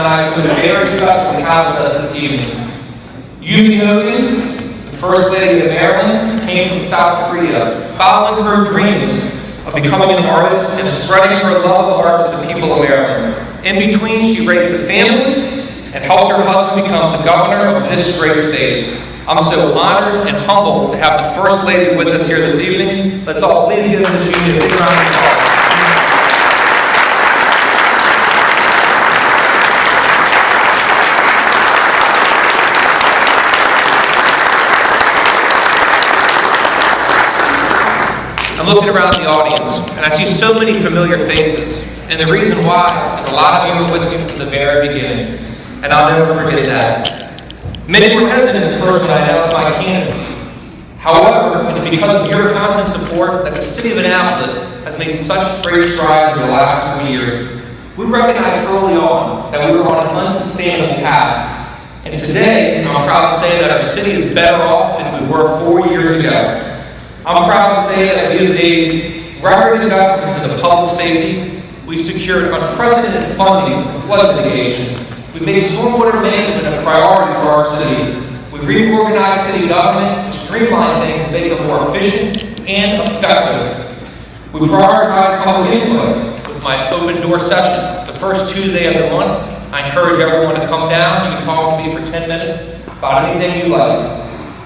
recognize somebody very special we have with us this evening. Yumi Hogan, the First Lady of Maryland, came from South Korea, following her dreams of becoming an artist and spreading her love of art to the people of Maryland. In between, she raised a family and helped her husband become the governor of this great state. I'm so honored and humbled to have the First Lady with us here this evening. Let's all please give Ms. Yumi a big round of applause. I'm looking around the audience, and I see so many familiar faces. And the reason why is a lot of you were with me from the very beginning, and I'll never forget that. Many were hesitant at first when I announced my candidacy. However, it's because of your constant support that the city of Annapolis has made such great strides over the last 3 years. We recognized early on that we were on an unsustainable path. And today, I'm proud to say that our city is better off than we were 4 years ago. I'm proud to say that we have made record investments into public safety. We've secured unprecedented funding for flood mitigation. We've made stormwater management a priority for our city. We've reorganized city government to streamline things and make them more efficient and effective. We prioritize public input with my open door sessions. The first Tuesday of the month, I encourage everyone to come down. You can talk to me for 10 minutes about anything you like.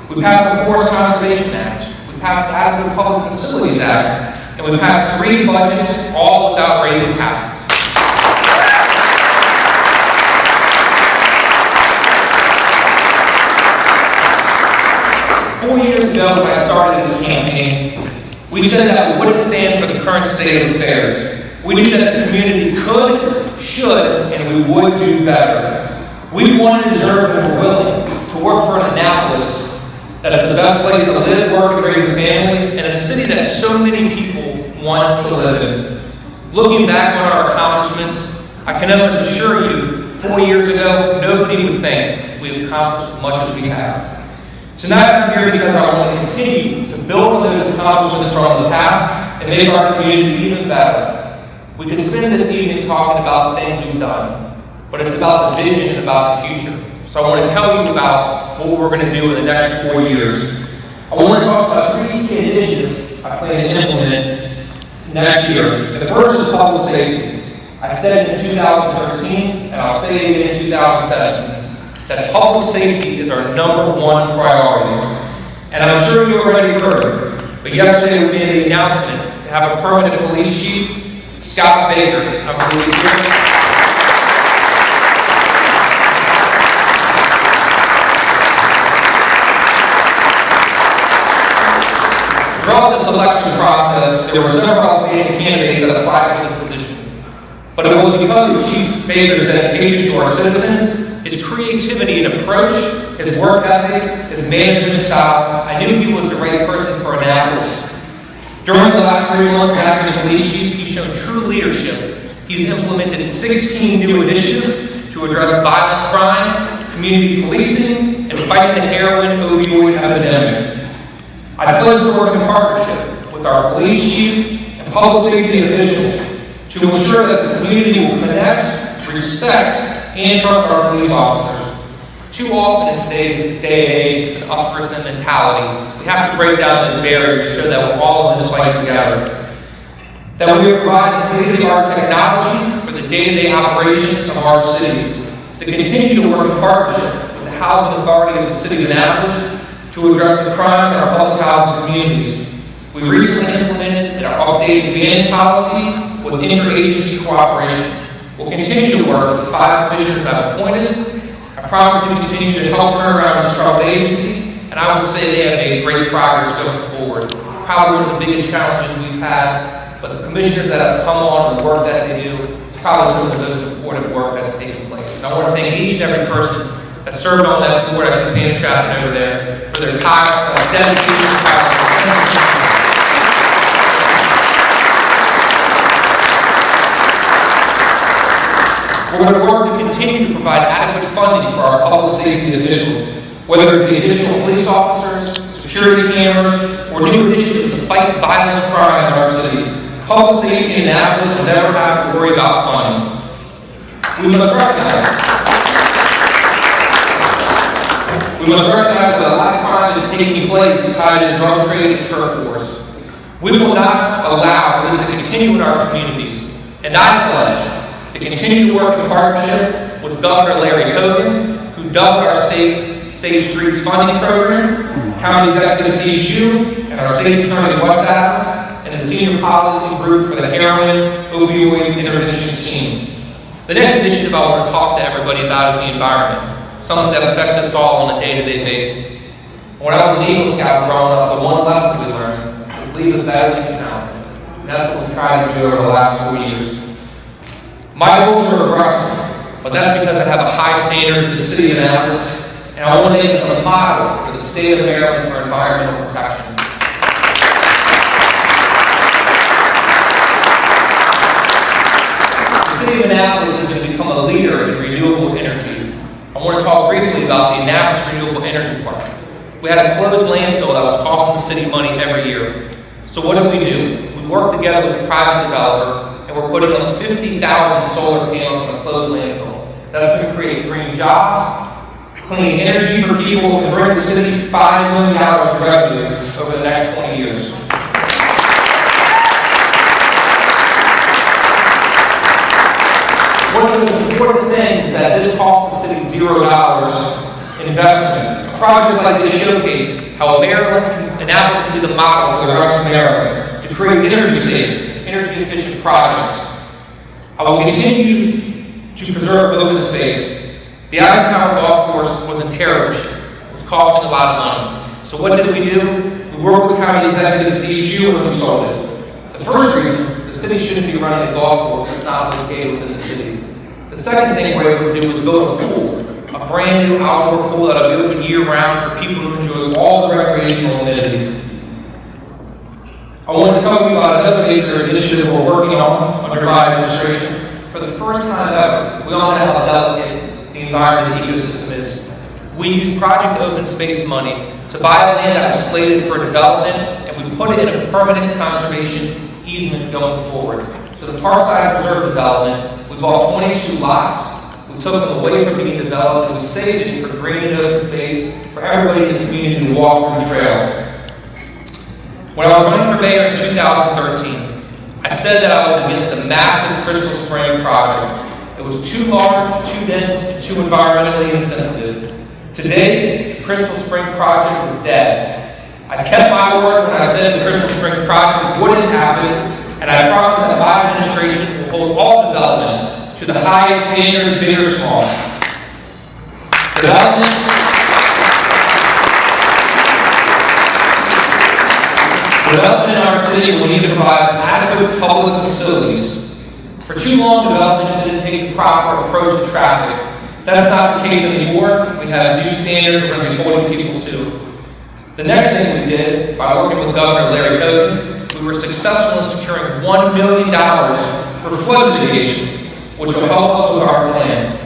We passed the Forest Conservation Act. We passed the Adequate Public Facilities Act. And we passed 3 budgets, all without raising taxes. 4 years ago, when I started this campaign, we said that we wouldn't stand for the current state of affairs. We knew that the community could, should, and we would do better. We wanted, deserved, and were willing to work for an Annapolis that is the best place to live, work, and raise a family, and a city that so many people want to live in. Looking back on our accomplishments, I can almost assure you, 4 years ago, nobody would think we've accomplished as much as we have. Tonight I'm here because I want to continue to build on those accomplishments from the past and make our community even better. We could spend this evening talking about the things we've done, but it's about the vision and about the future. So I want to tell you about what we're going to do in the next 4 years. I want to talk about 3 key initiatives I plan to implement next year. The first is public safety. I said it in 2013, and I'll say it again in 2017. That public safety is our #1 priority. And I'm sure you already heard, but yesterday we made the announcement to have a permanent police chief, Scott Baker. I believe he's here. Throughout the selection process, there were several outstanding candidates that applied for the position. But it was because of Chief Baker's dedication to our citizens, his creativity and approach, his work ethic, his management style, I knew he was the right person for Annapolis. During the last 3 months after the police chief, he's shown true leadership. He's implemented 16 new initiatives to address violent crime, community policing, and fighting the heroin opioid epidemic. I pledge to work in partnership with our police chief and public safety officials to ensure that the community will connect, respect, and trust our police officers. Too often in today's day and age, it's an us versus them mentality. We have to break down those barriers so that we're all in this fight together. That we provide state-of-the-art technology for the day-to-day operations of our city. To continue to work in partnership with the Housing Authority of the City of Annapolis to address the crime in our public housing communities. We recently implemented our updated banning policy with interagency cooperation. We'll continue to work with the 5 commissioners I've appointed. I promise to continue to help turn around this troubled agency, and I would say they have made great progress going forward. Probably one of the biggest challenges we've had, but the commissioners that have come on and the work that they do, is probably some of the most important work that's taken place. And I want to thank each and every person that served on that board. I see Sam Chapman over there for their time, dedication, We're going to work to continue to provide adequate funding for our public safety officials, whether it be additional police officers, security cameras, or new initiatives to fight violent crime in our city. Public safety in Annapolis will never have to worry about funding. We must recognize that a lot of crime is taking place tied to drug trade and turf wars. We will not allow for this to continue in our communities, and I pledge to continue to work in partnership with Governor Larry Hogan, who doubled our state's Safe Streets funding program, County Executive Steve Shue, and our state's attorney Wes Adams, and the senior policy group for the heroin opioid intervention team. The next initiative I want to talk to everybody about is the environment, something that affects us all on a day-to-day basis. When I was an Eagle Scout growing up, the one lesson we learned was leave it better than you found it. And that's what we tried to do over the last 4 years. My goals are aggressive, but that's because I have a high standard for the city of Annapolis, and I want to make this a model for the state of Maryland for environmental protection. The city of Annapolis is going to become a leader in renewable energy. I want to talk briefly about the Annapolis Renewable Energy Park. We had a closed landfill that was costing the city money every year. So what did we do? We worked together with a private developer, and we're putting up 50,000 solar panels on a closed landfill. That's going to create green jobs, clean energy for people, and bring the city $5 million in revenue over the next 20 years. One of the most important things is that this costs the city $0 investment. A project like this showcases how Annapolis can be the model for the rest of Maryland to create energy savings, energy efficient projects. I will continue to preserve open space. The Eisenhower Golf Course was in terrible shape. It was costing a lot of money. So what did we do? We worked with County Executive Steve Shue and consulted. The first reason, the city shouldn't be running a golf course that's not located within the city. The second thing we were able to do was build a pool, a brand new outdoor pool that will be open year-round for people to enjoy all the recreational amenities. I want to tell you about another major initiative we're working on under my administration. For the first time ever, we all know how delicate the environment and ecosystem is. We used Project Open Space money to buy land that was slated for development, and we put it in a permanent conservation easement going forward. So the Parkside Preserve development, we bought 22 lots. We took them away from being developed, and we saved it for green and open space for everybody in the community to walk through trails. When I was running for mayor in 2013, I said that I was against the massive Crystal Spring project. It was too large, too dense, and too environmentally insensitive. Today, the Crystal Spring project is dead. I kept my word when I said the Crystal Springs project wouldn't happen, and I promise that my administration will hold all developments to the highest standard, big or small. Development in our city will need to provide adequate public facilities. For too long, development didn't take a proper approach to traffic. That's not the case anymore. We have new standards we're going to be holding people to. The next thing we did, by working with Governor Larry Hogan, we were successful in securing $1 million for flood mitigation, which will help us with our plan.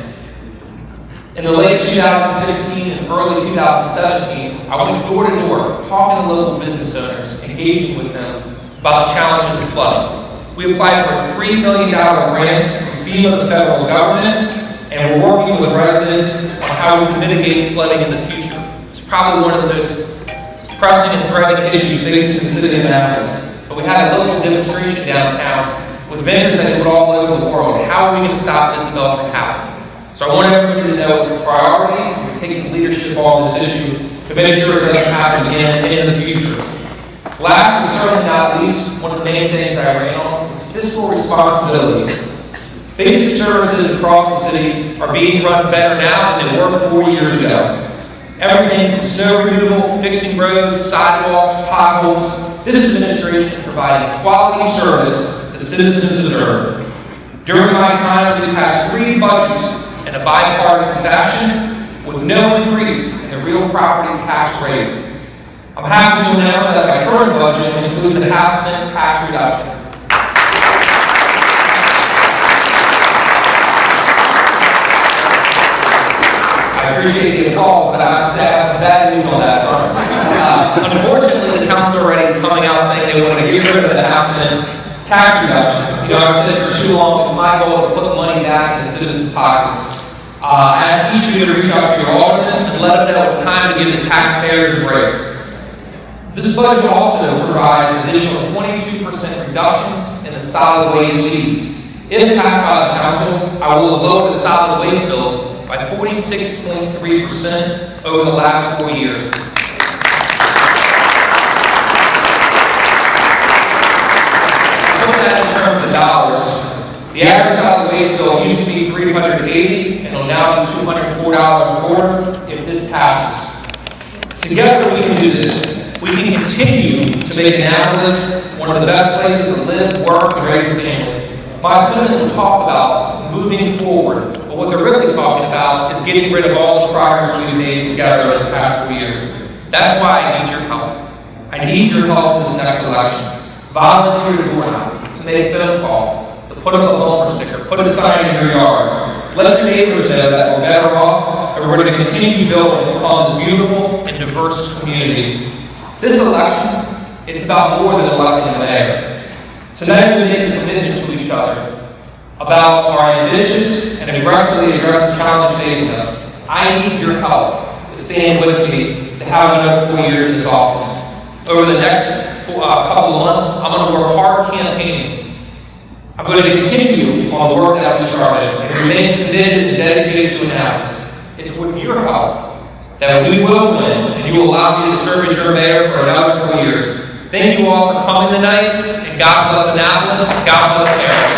In the late 2016 and early 2017, I went door to door, talking to local business owners, engaging with them about the challenges of flooding. We applied for a $3 million grant from FEMA, the federal government, and we're working with residents on how we can mitigate flooding in the future. It's probably one of the most pressing and threatening issues facing the city of Annapolis. But we had a local demonstration downtown with vendors that do it all over the world. How are we going to stop this development from happening? So I want everybody to know it's a priority. We're taking leadership on this issue to make sure it doesn't happen again in the future. Last but certainly not least, one of the main things I ran on is fiscal responsibility. Basic services across the city are being run better now than they were 4 years ago. Everything from snow removal, fixing roads, sidewalks, potholes. This administration is providing quality service the citizens deserve. During my time, we passed 3 budgets in a bipartisan fashion with no increase in the real property tax rate. I'm happy to announce that my current budget includes a half-cent tax reduction. I appreciate the applause, but I have to say I have some bad news on that front. Unfortunately, the council already is coming out saying they want to get rid of the half-cent tax reduction. I've said for too long, it's my goal to put money back in the citizens' pockets. I ask each of you to reach out to your alderman and let them know it's time to give the taxpayers a break. This budget also provides an additional 22% reduction in the solid waste fees. If passed by the council, I will lower the solid waste bills by 46.3% over the last 4 years. Put that in terms of dollars. The average solid waste bill used to be $380 and will now be $204 a quarter if this passes. Together we can do this. We can continue to make Annapolis one of the best places to live, work, and raise a family. My opponents will talk about moving forward, but what they're really talking about is getting rid of all the progress we've made together over the past 4 years. That's why I need your help. I need your help in this next election. Volunteer to door knock, to make phone calls, to put up a bumper sticker, put a sign in your yard. Let your neighbors know that we're better off, and we're going to continue building upon this beautiful and diverse community. This election, it's about more than electing a mayor. Tonight we make a commitment to each other about our ambitious and aggressively address the challenge facing us. I need your help to stand with me to have another 4 years in this office. Over the next couple of months, I'm going to work hard campaigning. I'm going to continue on the work that we started and remain committed and dedicated to Annapolis. It's with your help that we will win, and you will allow me to serve as your mayor for another 4 years. Thank you all for coming tonight, and God bless Annapolis, and God bless America.